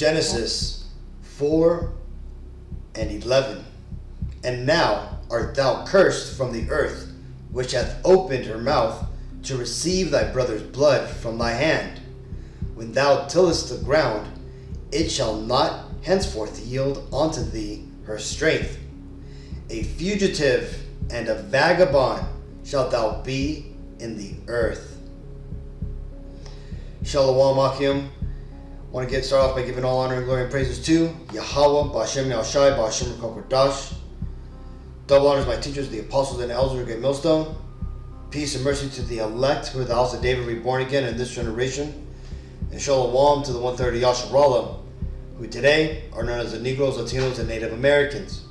Genesis 4:11. And now art thou cursed from the earth, which hath opened her mouth to receive thy brother's blood from thy hand. When thou tillest the ground, it shall not henceforth yield unto thee her strength. A fugitive and a vagabond shalt thou be in the earth. Shalom Akim. I want to get started off by giving all honor and glory and praises to Yahawah, Ba'ashem Yahawashi, Ba'ashem Qadash. Double honors my teachers, the apostles and elders of Great Millstone. Peace and mercy to the elect who are the house of David reborn again in this generation. And shalom to the 130 Yasharallah, who today are known as the Negroes, Latinos, and Native Americans,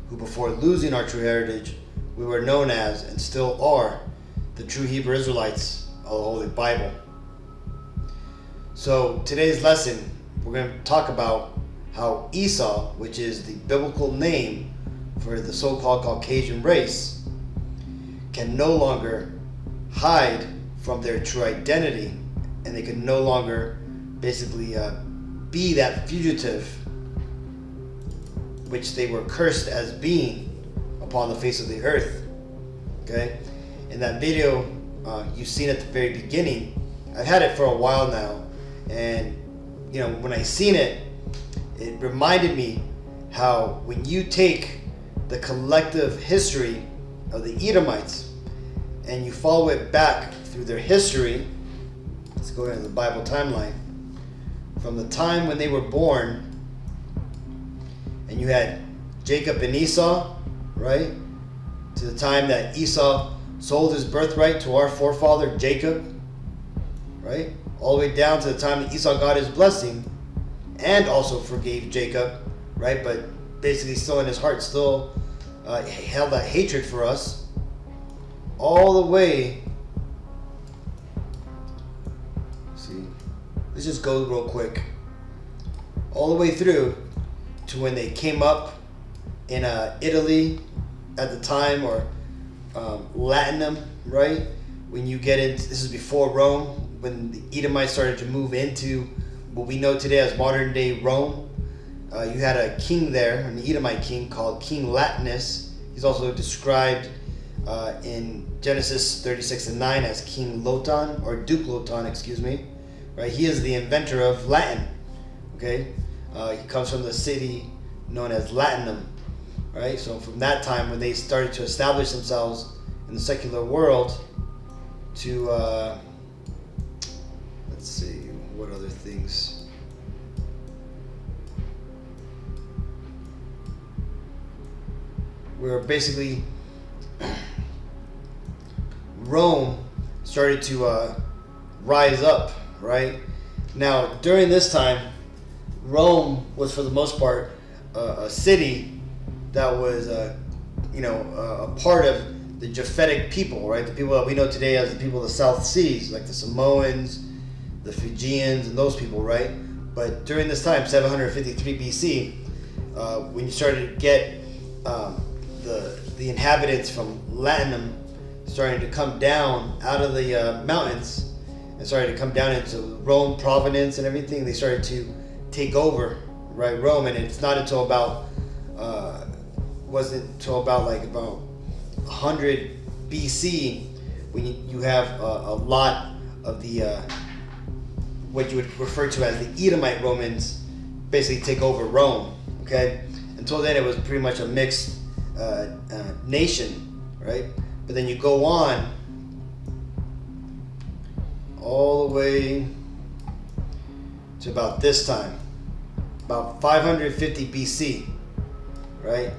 who before losing our true heritage, we were known as, and still are, the true Hebrew Israelites of the Holy Bible. So today's lesson, we're going to talk about how Esau, which is the biblical name for the so-called Caucasian race, can no longer hide from their true identity, and they can no longer basically be that fugitive which they were cursed as being upon the face of the earth. Okay, in that video you've seen at the very beginning, I've had it for a while now, and you know, when I seen it, it reminded me how when you take the collective history of the Edomites and you follow it back through their history, let's go into the Bible timeline, from the time when they were born, and you had Jacob and Esau, right, to the time that Esau sold his birthright to our forefather Jacob, right, all the way down to the time that Esau got his blessing and also forgave Jacob, right, but basically still in his heart still held that hatred for us, all the way. See, let's just go real quick, all the way through to when they came up in Italy at the time, or Latinum, right? When you get into, this is before Rome, when the Edomites started to move into what we know today as modern day Rome. You had a king there, an Edomite king called King Latinus. He's also described in Genesis 36:9 as King Lotan, or Duke Lotan, excuse me. Right? He is the inventor of Latin. Okay, he comes from the city known as Latinum. Right? So from that time, when they started to establish themselves in the secular world, to let's see, what other things. Where basically Rome started to rise up, right? Now, during this time, Rome was for the most part a city that was, a part of the Japhetic people, right? The people that we know today as the people of the South Seas, like the Samoans, the Fijians, and those people, right? But during this time, 753 BC, when you started to get the inhabitants from Latinum starting to come down out of the mountains and started to come down into Rome province and everything, they started to take over, right, Rome. And it's not until about like about 100 BC when you have a lot of the what you would refer to as the Edomite Romans basically take over Rome. Okay, until then it was pretty much a mixed nation, right? But then you go on all the way to about this time, about 550 BC, right?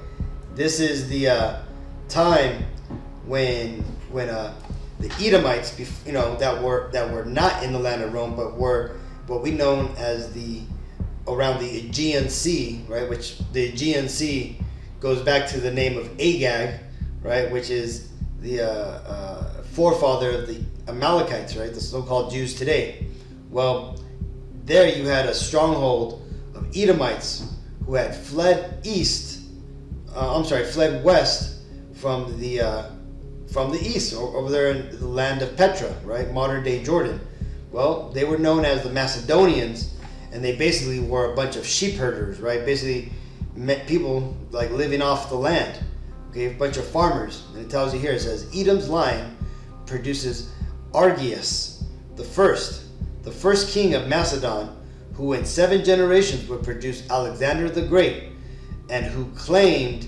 This is the time when the Edomites, that were not in the land of Rome, but were what we know as around the Aegean Sea, right? Which the Aegean Sea goes back to the name of Agag, right? Which is the forefather of the Amalekites, right? The so-called Jews today. Well, there you had a stronghold of Edomites who had fled west from the east, over there in the land of Petra, right? Modern day Jordan. Well, they were known as the Macedonians, and they basically were a bunch of sheep herders, right? Basically, people like living off the land. Okay, a bunch of farmers. And it tells you here, it says, Edom's line produces Argias, the first king of Macedon, who in 7 generations would produce Alexander the Great, and who claimed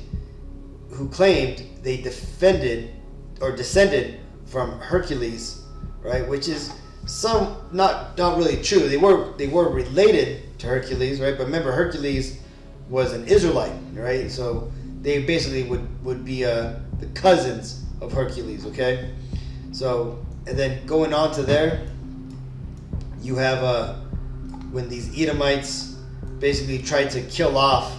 they defended or descended from Hercules, right? Which is not really true. They were related to Hercules, right? But remember, Hercules was an Israelite, right? So they basically would be the cousins of Hercules, okay? So, and then going on to there, you have when these Edomites basically tried to kill off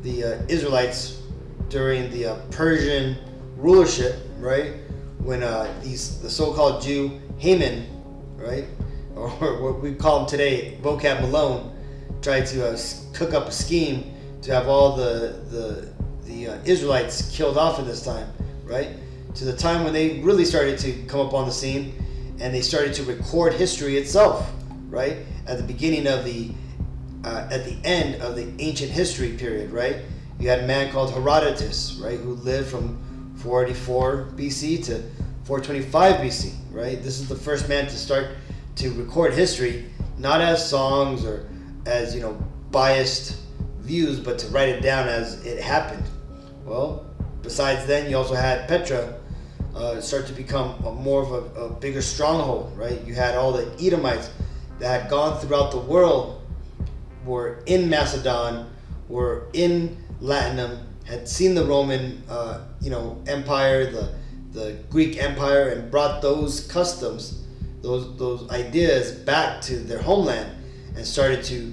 the Israelites during the Persian rulership, right? When the so-called Jew Haman, right, or what we call him today, Vocab Malone, tried to cook up a scheme to have all the Israelites killed off at this time, right? To the time when they really started to come up on the scene, and they started to record history itself, right? At the beginning of at the end of the ancient history period, right? You had a man called Herodotus, right, who lived from 484 BC to 425 BC, right? This is the first man to start to record history, not as songs or as, biased views, but to write it down as it happened. Well, besides then, you also had Petra start to become more of a bigger stronghold, right? You had all the Edomites that had gone throughout the world, were in Macedon, were in Latinum, had seen the Roman, Empire, the Greek Empire, and brought those customs, those ideas back to their homeland, and started to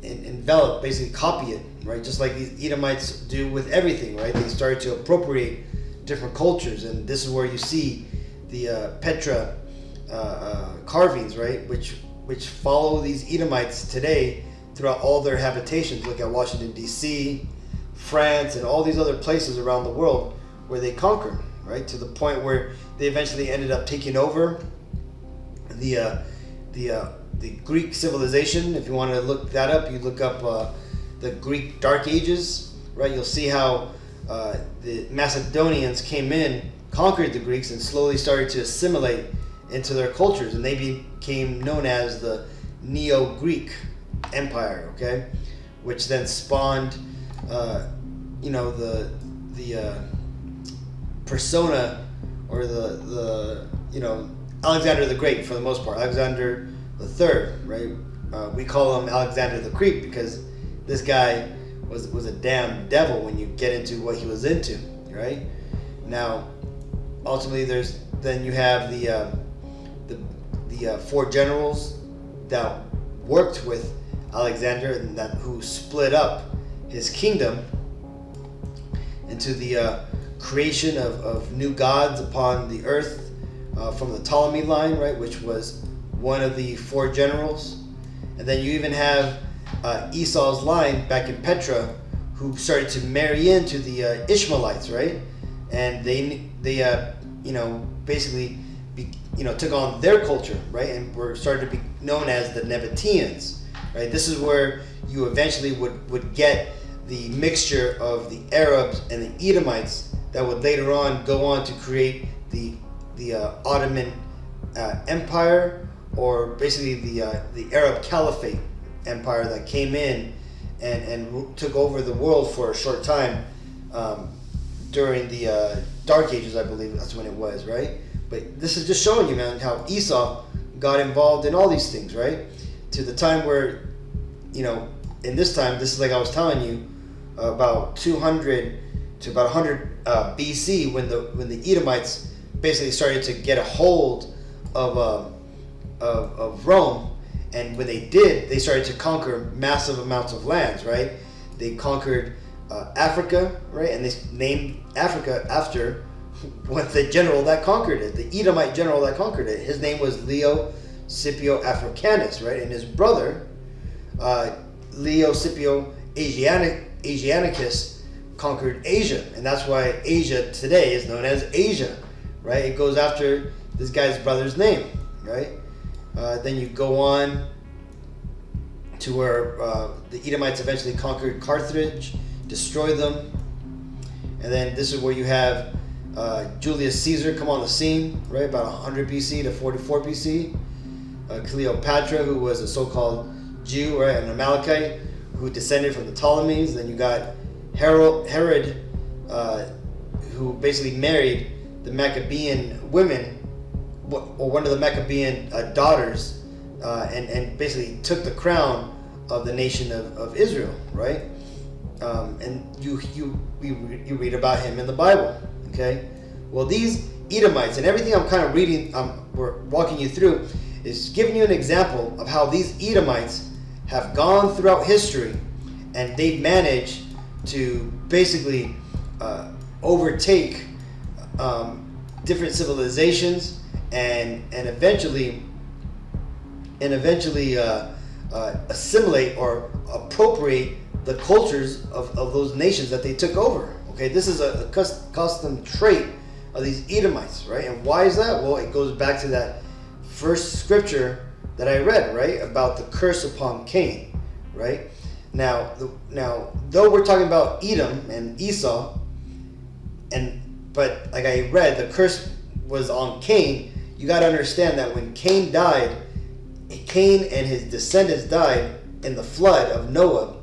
envelop, basically copy it, right? Just like these Edomites do with everything, right? They started to appropriate different cultures, and this is where you see the Petra carvings, right? Which follow these Edomites today throughout all their habitations. Look at Washington D.C., France, and all these other places around the world where they conquered, right? To the point where they eventually ended up taking over the Greek civilization. If you want to look that up, you look up the Greek Dark Ages, right? You'll see how the Macedonians came in, conquered the Greeks, and slowly started to assimilate into their cultures, and they became known as the Neo-Greek Empire, okay? Which then spawned, the persona, or the Alexander the Great, for the most part, Alexander the Third, right? We call him Alexander the Creep because this guy was a damn devil when you get into what he was into, right? Now, ultimately, then you have the 4 generals that worked with Alexander, and who split up his kingdom into the creation of new gods upon the earth from the Ptolemy line, right, which was one of the 4 generals. And then you even have Esau's line back in Petra, who started to marry into the Ishmaelites, right? And they basically took on their culture, right? And were started to be known as the Nabateans, right? This is where you eventually would get the mixture of the Arabs and the Edomites that would later on go on to create the Ottoman Empire, or basically the Arab Caliphate Empire that came in and took over the world for a short time during the Dark Ages, I believe that's when it was, right? But this is just showing you, man, how Esau got involved in all these things, right? To the time where, in this time, this is like I was telling you, about 200 to about 100 BC, when the Edomites basically started to get a hold of Rome, and when they did, they started to conquer massive amounts of lands, right? They conquered Africa, right? And they named Africa after the general that conquered it, the Edomite general that conquered it. His name was Leo Scipio Africanus, right? And his brother, Leo Scipio Asiaticus, conquered Asia, and that's why Asia today is known as Asia, right? It goes after this guy's brother's name, right? Then you go on to where the Edomites eventually conquered Carthage, destroyed them. And then this is where you have Julius Caesar come on the scene, right, about 100 BC to 44 BC. Cleopatra, who was a so-called Jew, right, an Amalekite, who descended from the Ptolemies. Then you got Herod, who basically married the Maccabean women, or one of the Maccabean daughters, and basically took the crown of the nation of Israel, right? And you read about him in the Bible, okay? Well, these Edomites, and everything I'm kind of reading, we're walking you through, is giving you an example of how these Edomites have gone throughout history, and they've managed to basically overtake different civilizations and eventually assimilate or appropriate the cultures of those nations that they took over. Okay, this is a custom trait of these Edomites, right? And why is that? Well, it goes back to that first scripture that I read, right, about the curse upon Cain, right? Now, though we're talking about Edom and Esau, but like I read, the curse was on Cain. You got to understand that when Cain died, Cain and his descendants died in the flood of Noah.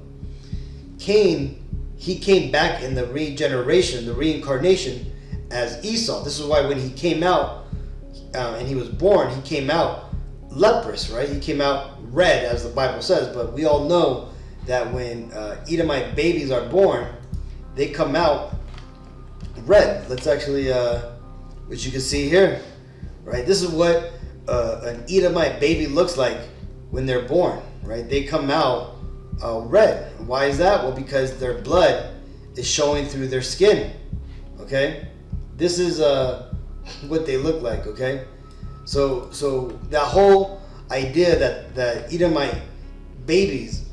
Cain, he came back in the regeneration, the reincarnation, as Esau. This is why when he came out and he was born, he came out leprous, right? He came out red, as the Bible says. But we all know that when Edomite babies are born, they come out red. Let's actually, which you can see here, right? This is what an Edomite baby looks like when they're born, right? They come out red. Why is that? Well, because their blood is showing through their skin, okay? This is what they look like, okay? So that whole idea that Edomite babies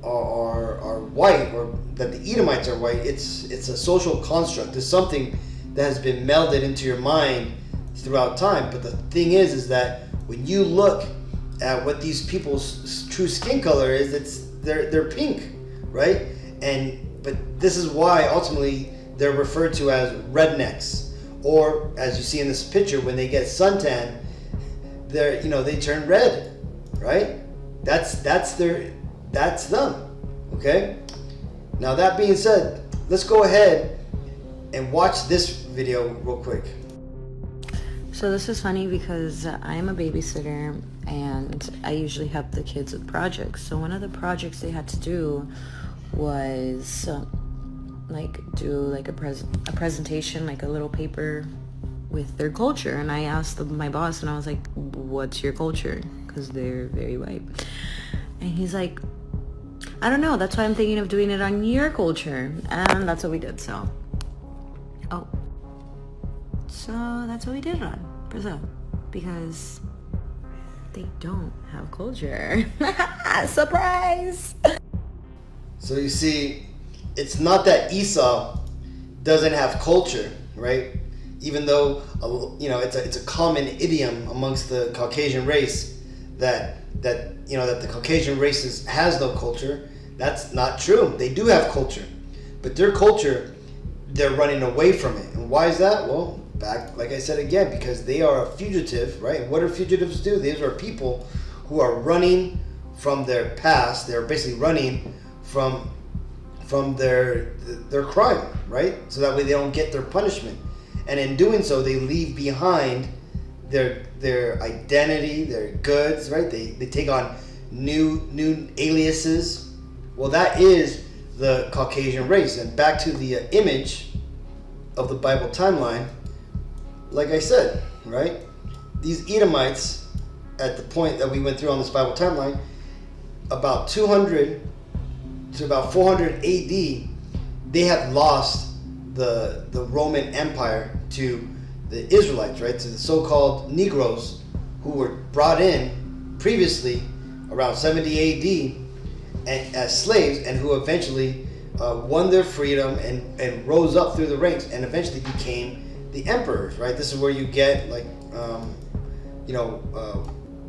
are white, or that the Edomites are white, it's a social construct. It's something that has been melded into your mind throughout time. But the thing is that when you look at what these people's true skin color is, they're pink, right? But this is why ultimately they're referred to as rednecks, or as you see in this picture, when they get suntan, they turn red, right? That's them. Okay. Now that being said, let's go ahead and watch this video real quick. So this is funny because I'm a babysitter and I usually help the kids with projects. So one of the projects they had to do was do a presentation, like a little paper with their culture. And I asked my boss, and I was like, what's your culture? Because they're very white. And he's like, I don't know, that's why I'm thinking of doing it on your culture. And that's what we did. So that's what we did on Brazil, because they don't have culture. Surprise! So you see, it's not that Esau doesn't have culture, right? Even though it's a common idiom amongst the Caucasian race that the Caucasian race has no culture. That's not true. They do have culture, but their culture, they're running away from it. And why is that? Well, back, like I said again, because they are a fugitive, right? What do fugitives do? These are people who are running from their past. They're basically running from their crime, right? So that way they don't get their punishment. And in doing so, they leave behind their identity, their goods, right? They take on new aliases. Well, that is the Caucasian race. And back to the image of the Bible timeline, like I said, right? These Edomites, at the point that we went through on this Bible timeline, about 200 to about 400 AD, they had lost the Roman Empire to the Israelites, right? To the so-called Negroes, who were brought in previously around 70 AD and as slaves, and who eventually won their freedom and rose up through the ranks and eventually became the emperors, right? This is where you get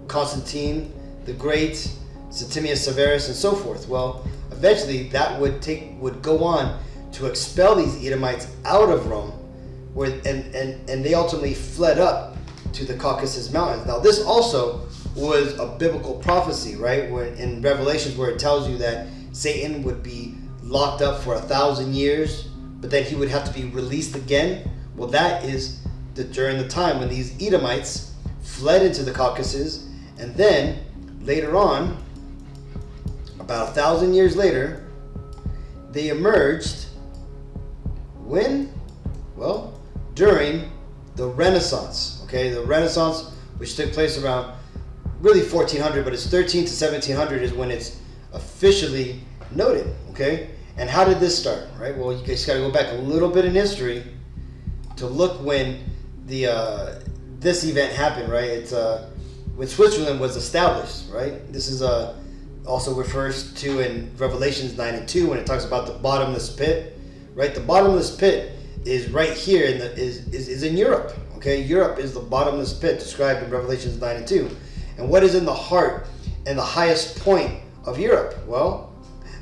Constantine the Great, Septimius Severus, and so forth. Well, eventually that would go on to expel these Edomites out of Rome, and they ultimately fled up to the Caucasus Mountains. Now, this also was a biblical prophecy, right? Where in Revelations, where it tells you that Satan would be locked up for 1,000 years, but then he would have to be released again. Well, that is during the time when these Edomites fled into the Caucasus, and then later on, about 1,000 years later, they emerged. When? Well, during the Renaissance. Okay, the Renaissance, which took place around really 1400, but it's 13 to 1700 is when it's officially noted. Okay, and how did this start? Right. Well, you guys got to go back a little bit in history to look when this event happened. Right. It's when Switzerland was established. Right. This is also refers to in Revelations 9:2 when it talks about the bottomless pit. Right. The bottomless pit is right here is in Europe. Okay, Europe is the bottomless pit described in Revelations 9:2. And what is in the heart and the highest point of Europe? Well,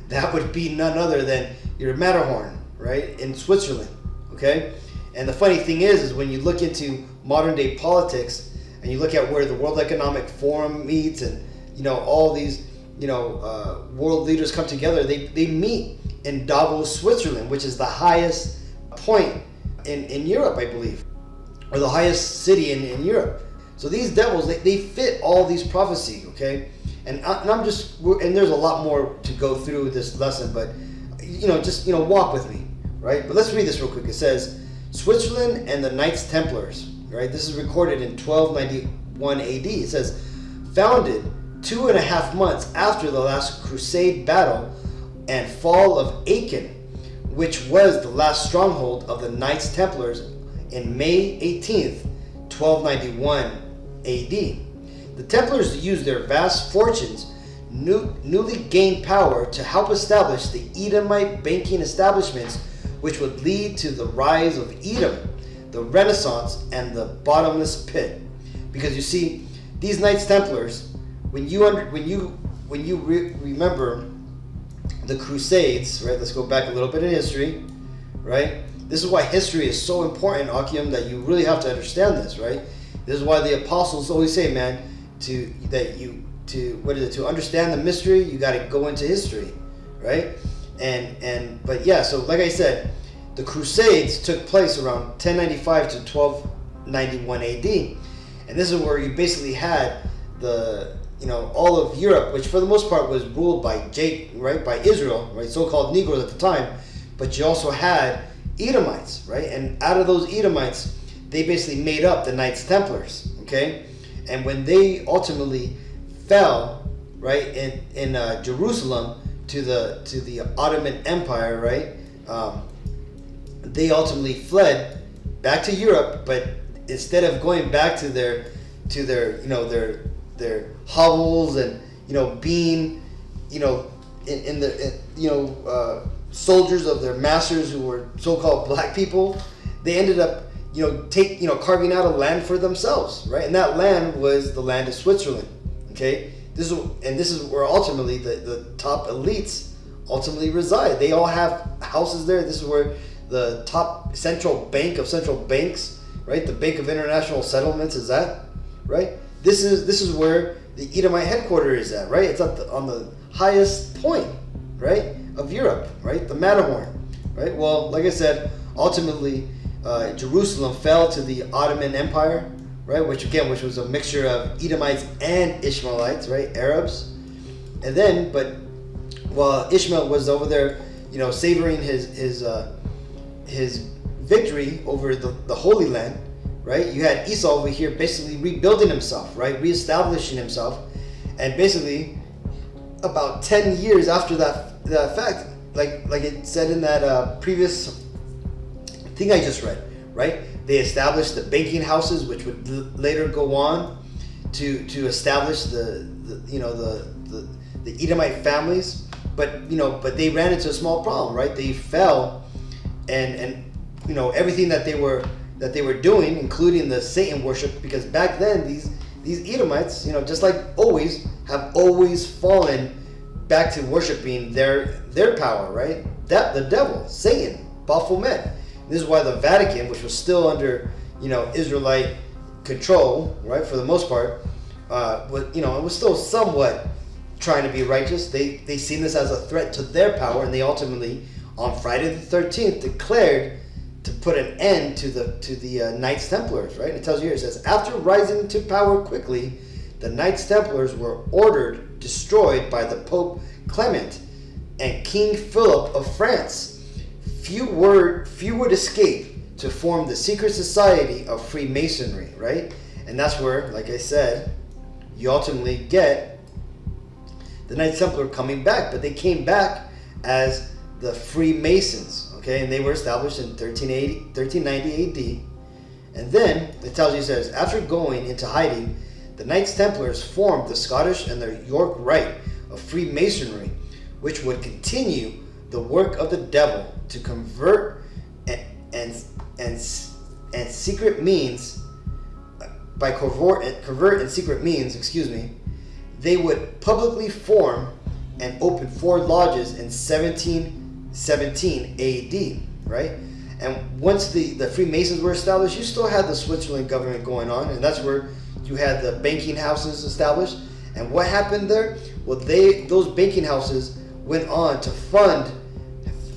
that would be none other than your Matterhorn, right, in Switzerland. Okay, and the funny thing is when you look into modern day politics and you look at where the World Economic Forum meets, and all these world leaders come together, they meet in Davos, Switzerland, which is the highest point in Europe, I believe, or the highest city in Europe. So these devils, they fit all these prophecy, okay? And there's a lot more to go through this lesson, but just walk with me, right? But let's read this real quick. It says, Switzerland and the Knights Templars, right? This is recorded in 1291 AD. It says, founded 2.5 months after the last crusade battle and fall of Aachen, which was the last stronghold of the Knights Templars in May 18th, 1291 AD. The Templars used their vast fortunes, newly gained power to help establish the Edomite banking establishments, which would lead to the rise of Edom, the Renaissance, and the bottomless pit. Because you see, these Knights Templars, when you remember the Crusades, right? Let's go back a little bit in history, right? This is why history is so important, Akim, that you really have to understand this, right? This is why the apostles always say, man, to understand the mystery, you got to go into history, right? But yeah, so like I said, the Crusades took place around 1095 to 1291 AD, and this is where you basically had all of Europe, which for the most part was ruled by by Israel, right? So-called Negroes at the time, but you also had Edomites, right? And out of those Edomites, they basically made up the Knights Templars, okay? And when they ultimately fell, right, in Jerusalem to the Ottoman Empire, right, they ultimately fled back to Europe, but instead of going back to their hovels and being soldiers of their masters who were so-called black people, they ended up carving out a land for themselves, right? And that land was the land of Switzerland. Okay, this is where ultimately the top elites ultimately reside. They all have houses there. This is where the top central bank of central banks, right? The Bank of International Settlements is at, right? This is where the Edomite headquarters is at, right? It's on the highest point, right, of Europe, right? The Matterhorn, right? Well, like I said, ultimately Jerusalem fell to the Ottoman Empire, right? Which was a mixture of Edomites and Ishmaelites, right? Arabs. And then, but while Ishmael was over there, savoring his victory over the Holy Land, right? You had Esau over here basically rebuilding himself, right? Reestablishing himself. And basically, about 10 years after that fact, like it said in that previous thing I just read, right? They established the banking houses, which would later go on to establish the Edomite families. But they ran into a small problem, right? They fell, and everything that they were doing, including the Satan worship, because back then these Edomites, just like always, have always fallen back to worshiping their power, right? That the devil, Satan, Baphomet. This is why the Vatican, which was still under, Israelite control, right, for the most part, it was still somewhat trying to be righteous. They seen this as a threat to their power, and they ultimately, on Friday the 13th, declared to put an end to the Knights Templars, right? It tells you here, it says, after rising to power quickly, the Knights Templars were ordered destroyed by the Pope Clement and King Philip of France. Few would escape to form the secret society of Freemasonry, right? And that's where, like I said, you ultimately get the Knights Templar coming back, but they came back as the Freemasons, okay? And they were established in 1390 AD. And then it tells you, it says, after going into hiding, the Knights Templars formed the Scottish and the York Rite of Freemasonry, which would continue the work of the devil to convert and secret means by covert and secret means, they would publicly form and open 4 lodges in 1717 AD, right? And once the Freemasons were established, you still had the Switzerland government going on, and that's where you had the banking houses established. And what happened there? Well, those banking houses went on to fund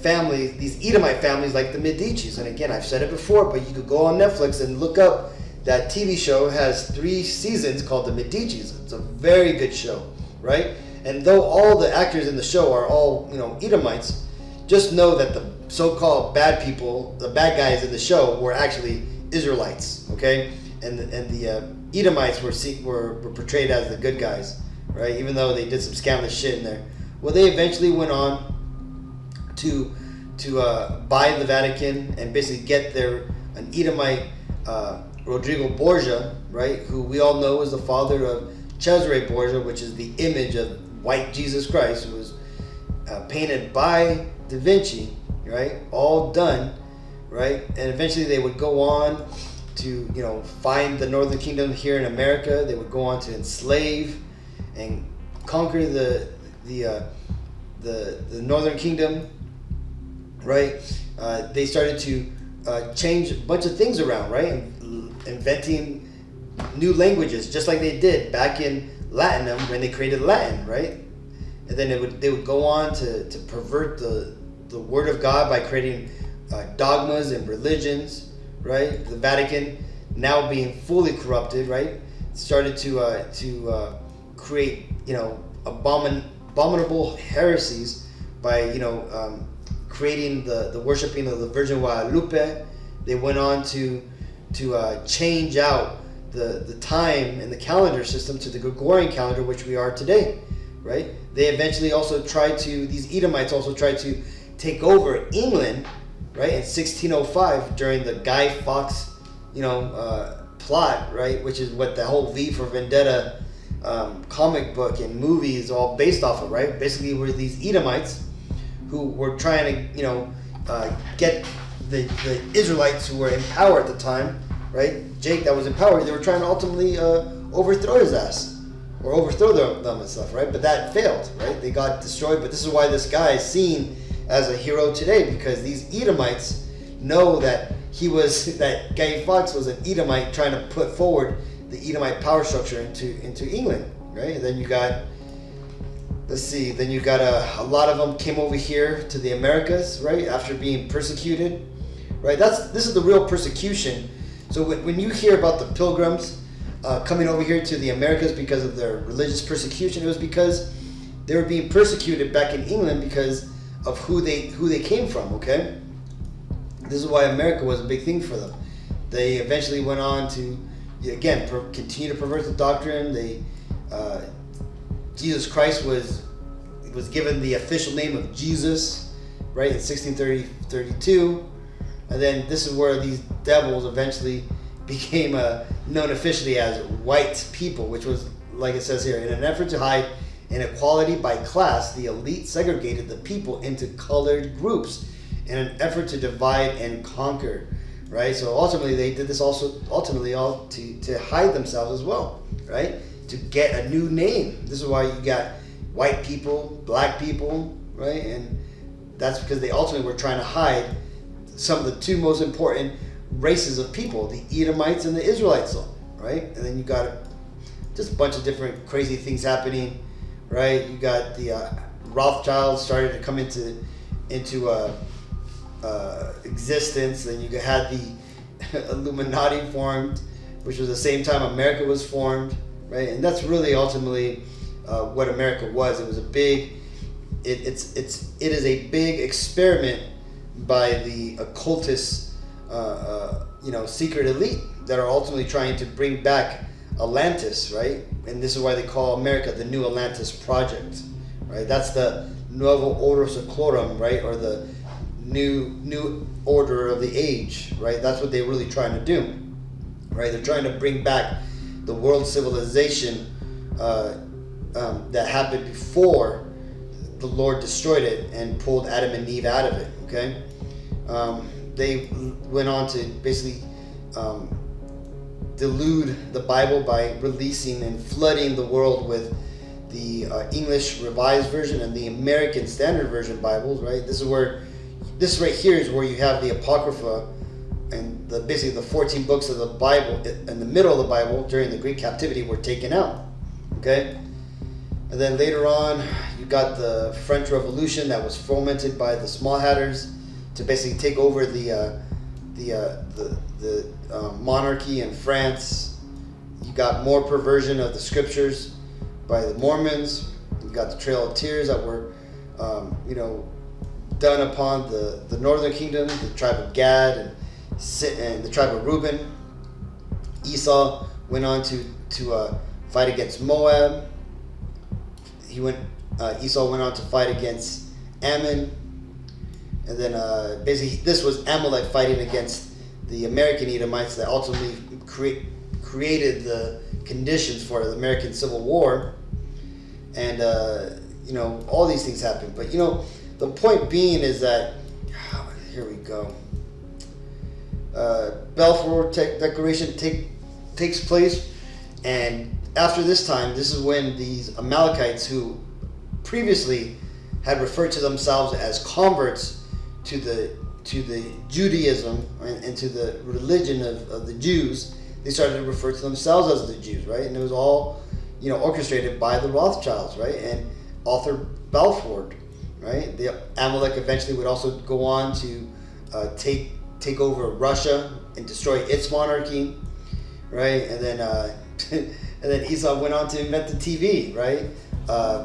families, these Edomite families like the Medicis. And again, I've said it before, but you could go on Netflix and look up that TV show. Has 3 seasons called the Medicis. It's a very good show, right? And though all the actors in the show are all, Edomites, just know that the so-called bad people, the bad guys in the show, were actually Israelites, okay? And the Edomites were portrayed as the good guys, right? Even though they did some scandalous shit in there. Well, they eventually went on to buy the Vatican and basically get an Edomite, Rodrigo Borgia, right? Who we all know is the father of Cesare Borgia, which is the image of white Jesus Christ, who was painted by Da Vinci, right? All done, right? And eventually they would go on to, find the Northern Kingdom here in America. They would go on to enslave and conquer the Northern Kingdom, right? They started to change a bunch of things around, right? Inventing new languages, just like they did back in Latin when they created Latin, right? And then they would go on to pervert the Word of God by creating dogmas and religions, right? The Vatican, now being fully corrupted, right, started to create, abominable heresies by, creating the worshiping of the Virgin Guadalupe. They went on to change out the time and the calendar system to the Gregorian calendar, which we are today, right? They eventually also these Edomites also tried to take over England, right, in 1605 during the Guy Fawkes, plot, right, which is what the whole V for Vendetta comic book and movie is all based off of, right? Basically, were these Edomites who were trying to, get the Israelites who were in power at the time, right? Jake that was in power, they were trying to ultimately overthrow his ass or overthrow them and stuff, right? But that failed, right? They got destroyed. But this is why this guy is seen as a hero today, because these Edomites know that that Guy Fawkes was an Edomite trying to put forward the Edomite power structure into England, right? And then you got, a lot of them came over here to the Americas, right? After being persecuted, right? This is the real persecution. So when you hear about the Pilgrims coming over here to the Americas because of their religious persecution, it was because they were being persecuted back in England because of who they came from, okay? This is why America was a big thing for them. They eventually went on to, again, continue to pervert the doctrine. Jesus Christ was given the official name of Jesus, right, in 1632. And then this is where these devils eventually became known officially as white people, which was, like it says here, in an effort to hide inequality by class, the elite segregated the people into colored groups in an effort to divide and conquer, right? So ultimately they did this also all to hide themselves as well, right? to get a new name. This is why you got white people, black people, right? And that's because they ultimately were trying to hide some of the two most important races of people, the Edomites and the Israelites, right? And then you got just a bunch of different crazy things happening, right? You got the Rothschilds started to come into existence. Then you had the Illuminati formed, which was the same time America was formed, right? And that's really ultimately what America was. It was a big, it is a big experiment by the occultist, secret elite that are ultimately trying to bring back Atlantis, right? And this is why they call America the New Atlantis Project, right? That's the Nuevo Order Seclorum, right? Or the new order of the age, right? That's what they're really trying to do, right? They're trying to bring back the world civilization that happened before the Lord destroyed it and pulled Adam and Eve out of it, okay? They went on to basically delude the Bible by releasing and flooding the world with the English Revised Version and the American Standard Version Bibles, right? This right here is where you have the Apocrypha and basically the 14 books of the Bible in the middle of the Bible during the Greek captivity were taken out, okay? And then later on, you got the French Revolution that was fomented by the Small Hatters to basically take over the monarchy in France. You got more perversion of the scriptures by the Mormons. You got the Trail of Tears that were, done upon the northern kingdom, the tribe of Gad and the tribe of Reuben. Esau went on to fight against Moab. Esau went on to fight against Ammon. And then basically this was Amalek fighting against the American Edomites that ultimately created the conditions for the American Civil War. And, all these things happened. But, the point being is that, here we go. Balfour Declaration takes place. And after this time, this is when these Amalekites who previously had referred to themselves as converts to the Judaism and to the religion of the Jews, they started to refer to themselves as the Jews, right? And it was all, orchestrated by the Rothschilds, right? And Arthur Balfour, right? The Amalek eventually would also go on to take over Russia and destroy its monarchy, right? And then and then Esau went on to invent the TV, right?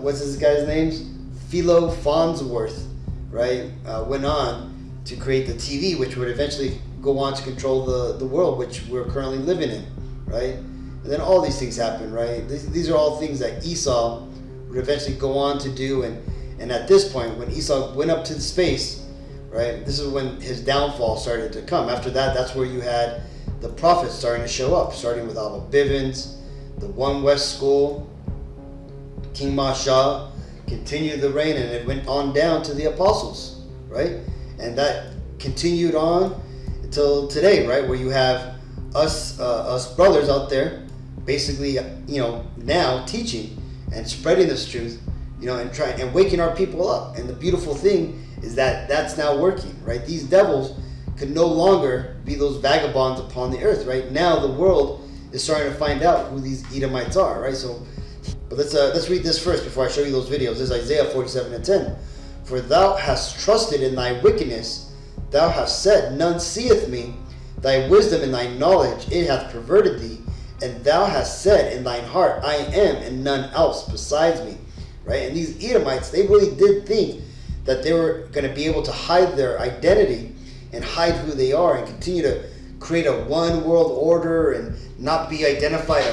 What's this guy's name? Philo Farnsworth, right? Went on to create the TV, which would eventually go on to control the world, which we're currently living in, right? And then all these things happen, right? These are all things that Esau would eventually go on to do. And at this point, when Esau went up to the space, right, this is when his downfall started to come. After that, that's where you had the prophets starting to show up, starting with Abba Bivens, the One West School, King Masha, continued the reign, and it went on down to the apostles, right? And that continued on until today, right? Where you have us brothers out there basically, now teaching and spreading this truth, and waking our people up. And the beautiful thing is that that's now working, right? These devils could no longer be those vagabonds upon the earth, right? Now the world is starting to find out who these Edomites are, right? So, but let's read this first before I show you those videos. This is Isaiah 47:10. For thou hast trusted in thy wickedness, thou hast said, none seeth me. Thy wisdom and thy knowledge, it hath perverted thee. And thou hast said in thine heart, I am, and none else besides me. Right? And these Edomites, they really did think that they were going to be able to hide their identity and hide who they are and continue to create a one world order and not be identified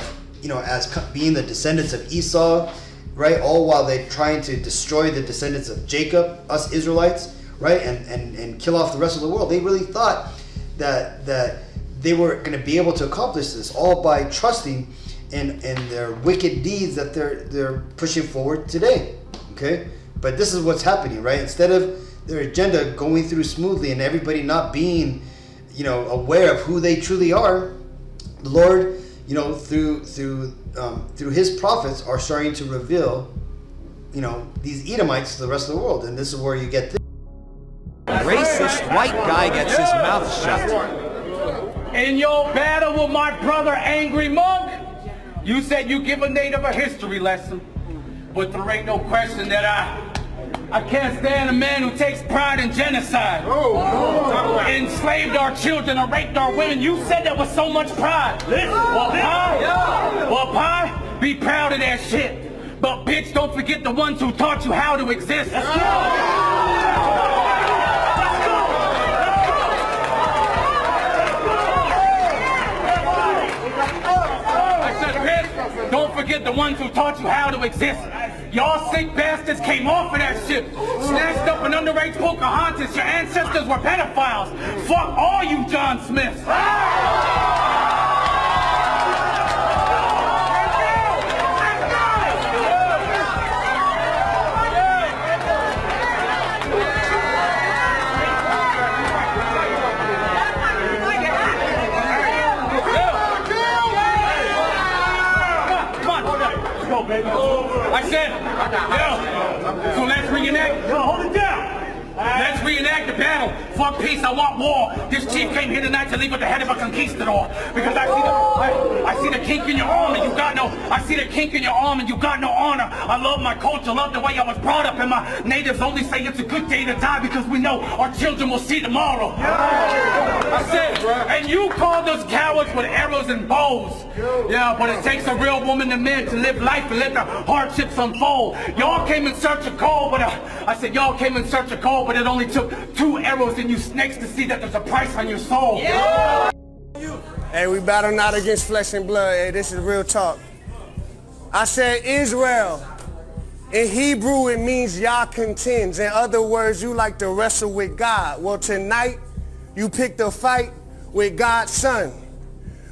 as being the descendants of Esau, right? All while they're trying to destroy the descendants of Jacob, us Israelites, right? And kill off the rest of the world. They really thought that they were going to be able to accomplish this all by trusting in their wicked deeds that they're pushing forward today, okay? But this is what's happening, right? Instead of their agenda going through smoothly and everybody not being, aware of who they truly are, the Lord you know, through his prophets are starting to reveal, you know, these Edomites to the rest of the world. And this is where you get this. Racist white guy gets his mouth shut. In your battle with my brother Angry Monk, you said you give a native a history lesson. But there ain't no question that I can't stand a man who takes pride in genocide. Enslaved our children or raped our women. You said there was so much pride. Well, Pi, be proud of that shit. But bitch, don't forget the ones who taught you how to exist. Don't forget the ones who taught you how to exist. Y'all sick bastards came off of that ship, snatched up an underage Pocahontas. Your ancestors were pedophiles. Fuck all you John Smiths. I said, yo, so let's reenact. Yo, hold it down. Let's reenact the battle. Fuck peace, I want war. This chief came here tonight to leave with the head of a conquistador. Because I see the kink in your arm and you got no, I see the kink in your arm and you got no honor. I love my culture, love the way I was brought up, and my natives only say it's a good day to die because we know our children will see tomorrow. I said, and you called us cowards with arrows and bows. Yeah, but it takes a real woman and man to live life and let the hardships unfold. Y'all came in search of gold, but I said y'all came in search of gold, but it only took 2 arrows in you snakes to see that there's a price on your soul. Yeah. Hey, we battle not against flesh and blood. Hey, this is real talk. I said Israel. In Hebrew, it means Yah contends. In other words, you like to wrestle with God. Well, tonight, you picked a fight with God's son.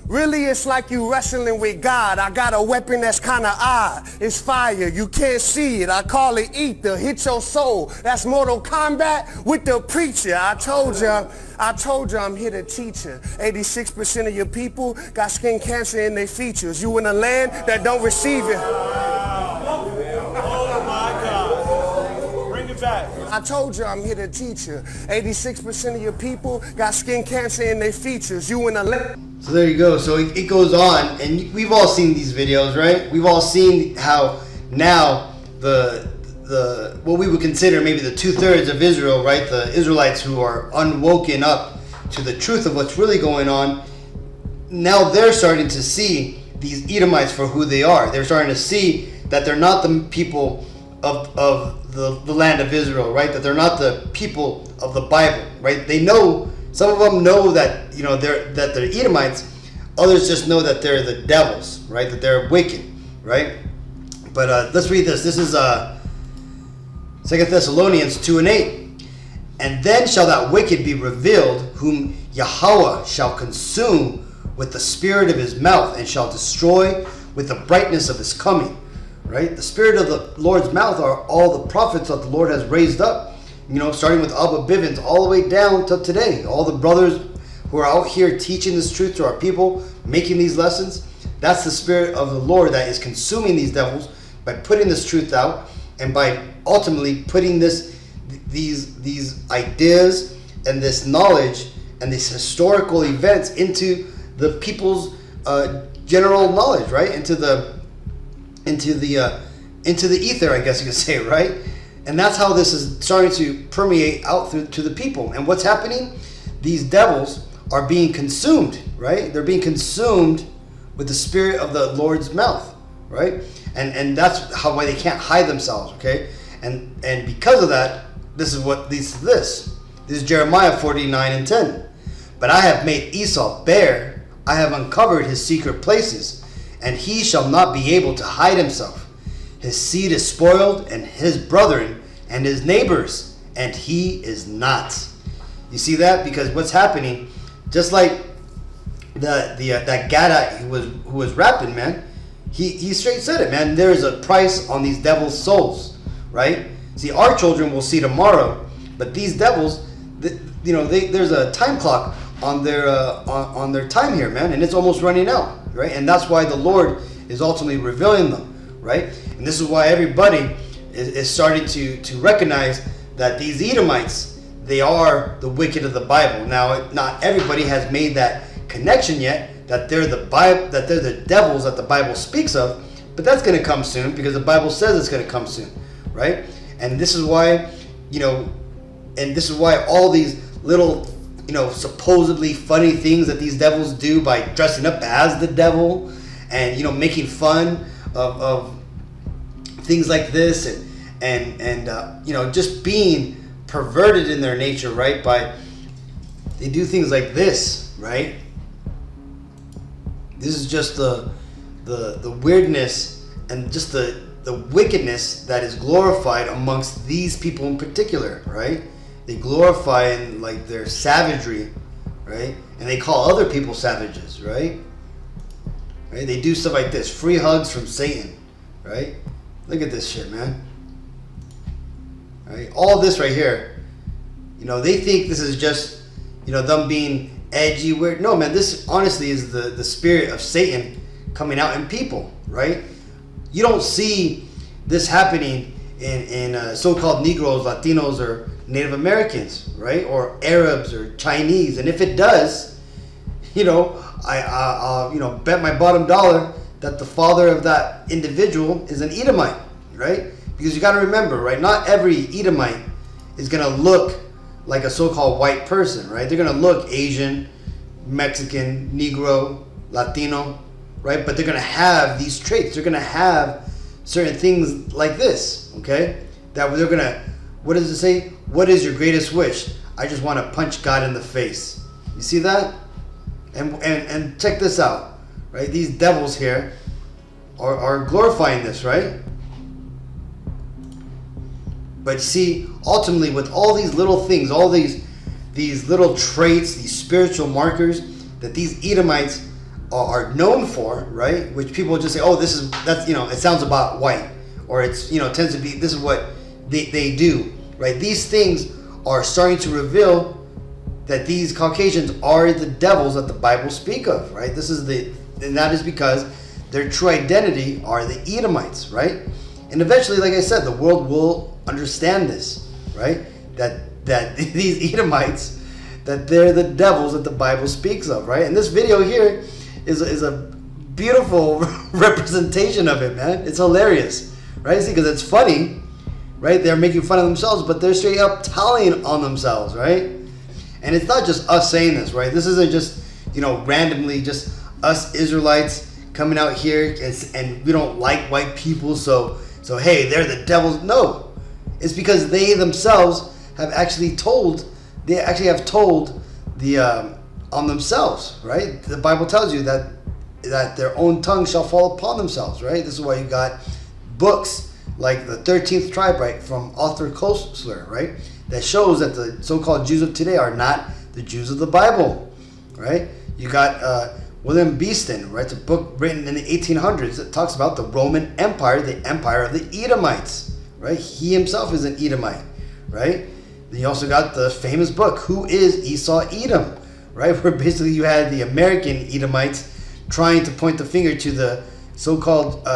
Really, it's like you wrestling with God. I got a weapon that's kind of odd. It's fire. You can't see it. I call it ether. Hit your soul. That's Mortal Kombat with the preacher. I told you I'm here to teach you. 86% of your people got skin cancer in their features. You in a land that don't receive it. I told you I'm here to teach you. 86% of your people got skin cancer in their features. You in a land. So there you go. So it goes on, and we've all seen these videos, right? We've all seen how now the what we would consider maybe the 2/3 of Israel, right? The Israelites who are unwoken up to the truth of what's really going on. Now they're starting to see these Edomites for who they are. They're starting to see that they're not the people of the land of Israel, right? That they're not the people of the Bible, right? They know. Some of them know that, you know, they're Edomites. Others just know that they're the devils, right? That they're wicked, right? But let's read this. This is 2 Thessalonians 2:8. And then shall that wicked be revealed, whom Yahawah shall consume with the spirit of his mouth, and shall destroy with the brightness of his coming, right? The spirit of the Lord's mouth are all the prophets that the Lord has raised up. You know, starting with Abba Bivens all the way down to today. All the brothers who are out here teaching this truth to our people, making these lessons. That's the spirit of the Lord that is consuming these devils by putting this truth out, and by ultimately putting these ideas and this knowledge and these historical events into the people's general knowledge, right? Into the ether, I guess you could say, right? And that's how this is starting to permeate out to the people. And what's happening? These devils are being consumed, right? They're being consumed with the spirit of the Lord's mouth, right? And that's why they can't hide themselves, okay? And because of that, this is Jeremiah 49:10. But I have made Esau bare, I have uncovered his secret places, and he shall not be able to hide himself. His seed is spoiled, and his brethren, and his neighbors, and he is not. You see that? Because what's happening, just like that Gadai who was rapping, man, he straight said it, man. There is a price on these devils' souls, right? See, our children will see tomorrow, but these devils, there's a time clock on their time here, man, and it's almost running out. right? And that's why the Lord is ultimately revealing them, right? And this is why everybody is starting to recognize that these Edomites, they are the wicked of the Bible. Now, not everybody has made that connection yet, that they're the Bible, that they're the devils that the Bible speaks of, but that's going to come soon, because the Bible says it's going to come soon, right? And this is why, and this is why all these little, supposedly funny things that these devils do by dressing up as the devil and, making fun of things like this and just being perverted in their nature, right? They do things like this, right? This is just the weirdness and just the wickedness that is glorified amongst these people in particular, right? They glorify in like their savagery, right? And they call other people savages, right? Right? They do stuff like this, free hugs from Satan, right? Look at this shit, man. Right? All this right here, they think this is just, them being edgy, weird. No, man, this honestly is the spirit of Satan coming out in people, right? You don't see this happening in so-called Negroes, Latinos, or Native Americans, right? Or Arabs or Chinese. And if it does, I'll bet my bottom dollar that the father of that individual is an Edomite, right? Because you got to remember, right? Not every Edomite is going to look like a so-called white person, right? They're going to look Asian, Mexican, Negro, Latino, right? But they're going to have these traits. They're going to have certain things like this, okay? That they're going to, what does it say? What is your greatest wish? I just want to punch God in the face. You see that? And check this out, right? These devils here are glorifying this, right? But see, ultimately, with all these little things, all these little traits, these spiritual markers that these Edomites are known for, right? Which people just say, oh, that's it sounds about white, or it's tends to be, this is what they do, right? These things are starting to reveal that these Caucasians are the devils that the Bible speak of, right? And that is because their true identity are the Edomites, right? And eventually, like I said, the world will understand this, right? That these Edomites, that they're the devils that the Bible speaks of, right? And this video here is a beautiful representation of it, man. It's hilarious, right? See, because it's funny, right? They're making fun of themselves, but they're straight up telling on themselves, right? And it's not just us saying this, right? This isn't just, randomly just us Israelites coming out here and we don't like white people, so hey, they're the devils. No, it's because they themselves have actually told on themselves, right? The Bible tells you that their own tongue shall fall upon themselves, right? This is why you got books like the 13th Tribe, right, from Arthur Koestler, right? That shows that the so-called Jews of today are not the Jews of the Bible, right? You got William Beeston, right? It's a book written in the 1800s that talks about the Roman Empire, the empire of the Edomites, right? He himself is an Edomite, right? Then you also got the famous book, Who is Esau Edom, right? Where basically you had the American Edomites trying to point the finger to the so-called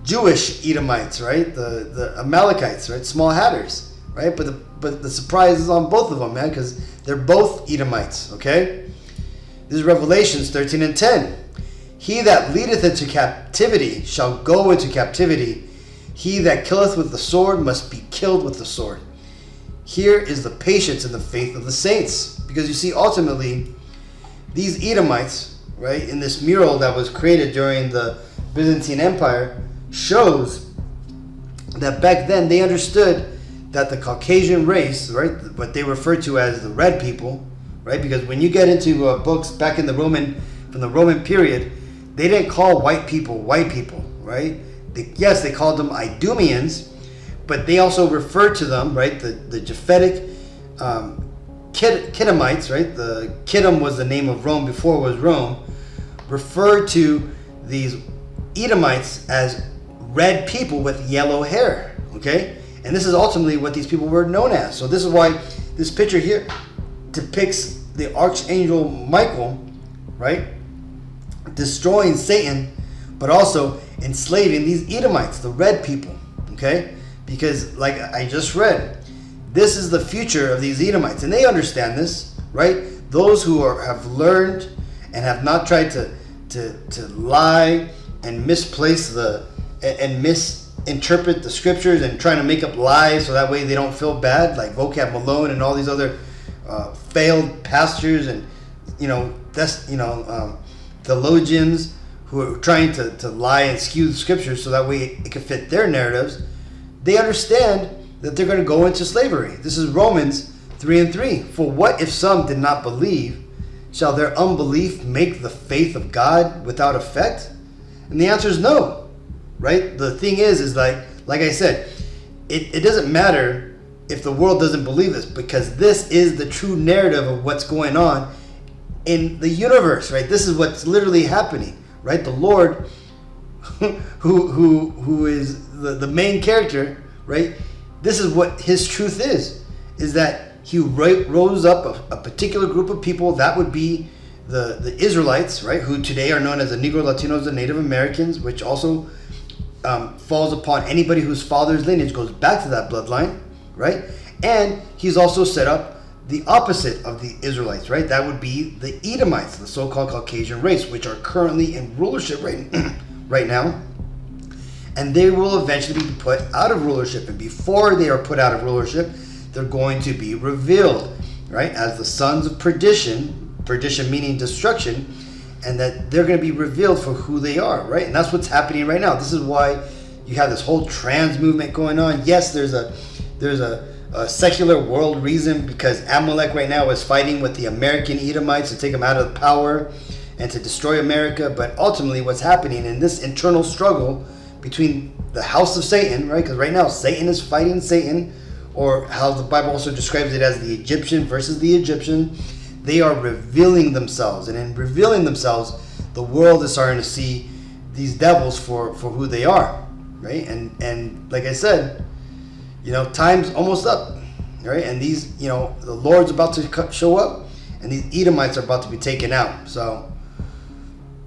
Jewish Edomites, right? The Amalekites, right? Small Hatters, right? But the surprise is on both of them, man, because they're both Edomites, okay? This is Revelations 13:10. He that leadeth into captivity shall go into captivity. He that killeth with the sword must be killed with the sword. Here is the patience and the faith of the saints. Because you see, ultimately, these Edomites, right, in this mural that was created during the Byzantine Empire, shows that back then they understood that the Caucasian race, right, what they refer to as the red people, right, because when you get into books back in from the Roman period, they didn't call white people, right? Yes, they called them Idumeans, but they also referred to them, right, the Japhetic Kittimites, right? The Kittim was the name of Rome before it was Rome, referred to these Edomites as red people with yellow hair, okay? And this is ultimately what these people were known as. So this is why this picture here depicts the Archangel Michael, right? destroying Satan, but also enslaving these Edomites, the red people, okay? Because like I just read, this is the future of these Edomites, and they understand this, right? Those who have learned and have not tried to lie and misplace and misinterpret the scriptures and trying to make up lies so that way they don't feel bad, like Vocab Malone and all these other failed pastors and theologians who are trying to lie and skew the scriptures so that way it can fit their narratives. They understand that they're going to go into slavery. This is Romans 3:3. For what if some did not believe? Shall their unbelief make the faith of God without effect? And the answer is no, right? The thing is like I said, it doesn't matter if the world doesn't believe this, because this is the true narrative of what's going on in the universe, right? This is what's literally happening, right? The Lord, who is the main character, right? This is what his truth is that he rose up a particular group of people. That would be the Israelites, right? Who today are known as the Negro Latinos, the Native Americans, which also falls upon anybody whose father's lineage goes back to that bloodline, right? And he's also set up the opposite of the Israelites, right? That would be the Edomites, the so-called Caucasian race, which are currently in rulership right now. And they will eventually be put out of rulership. And before they are put out of rulership, they're going to be revealed, right, as the sons of perdition, perdition meaning destruction, and that they're going to be revealed for who they are, right? And that's what's happening right now. This is why you have this whole trans movement going on. Yes, there's a secular world reason, because Amalek right now is fighting with the American Edomites to take them out of power and to destroy America. But ultimately what's happening in this internal struggle between the house of Satan, right? Because right now Satan is fighting Satan, or how the Bible also describes it as the Egyptian versus the Egyptian. They are revealing themselves, and in revealing themselves, the world is starting to see these devils for who they are, right? And like I said, time's almost up, right? And these, the Lord's about to show up, and these Edomites are about to be taken out. So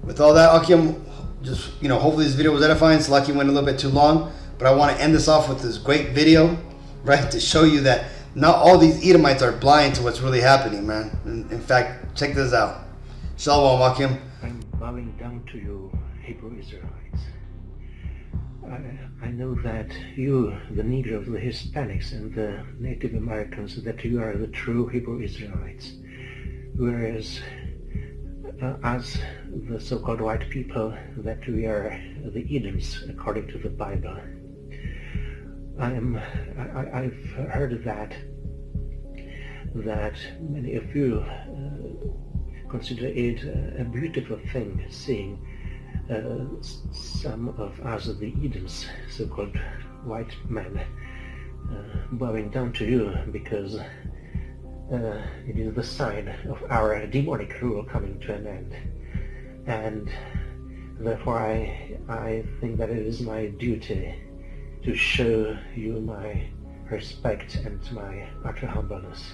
with all that, Akim, just, hopefully this video was edifying. Salaki went a little bit too long, but I want to end this off with this great video, right, to show you that not all these Edomites are blind to what's really happening, man. In fact, check this out. Shalom, Akim. I'm bowing down to you, Hebrew Israelites. I know that you, the Negroes, the Hispanics, and the Native Americans, that you are the true Hebrew Israelites, whereas us, the so-called white people, that we are the Edoms, according to the Bible. I've heard that many of you consider it a beautiful thing, seeing some of us, the Edoms, so-called white men, bowing down to you, because it is the sign of our demonic rule coming to an end. And therefore I think that it is my duty to show you my respect and my utter humbleness.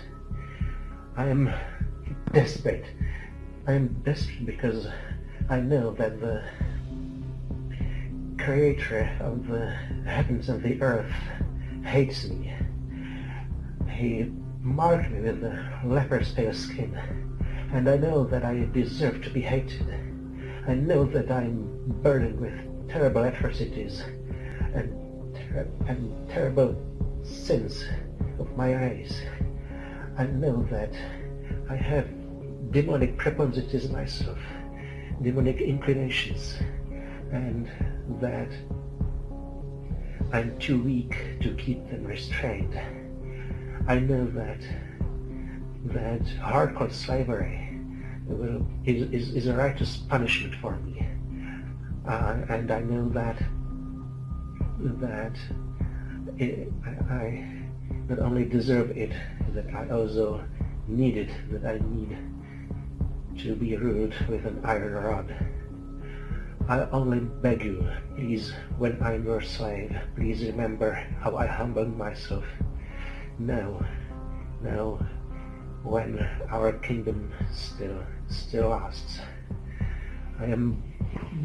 I am desperate. I am desperate because I know that the Creator of the heavens and the earth hates me. He marked me with the leopard's pale skin, and I know that I deserve to be hated. I know that I'm burdened with terrible atrocities and terrible sins of my race. I know that I have demonic propensities myself, demonic inclinations, and that I'm too weak to keep them restrained. I know that hardcore slavery is a righteous punishment for me, and I know that I not only deserve it, that I also need it, that I need to be ruled with an iron rod. I only beg you, please, when I'm your slave, please remember how I humbled myself. Now, when our kingdom still lasts, I am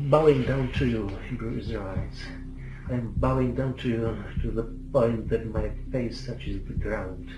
bowing down to you, Hebrew Israelites. I am bowing down to you to the point that my face touches the ground.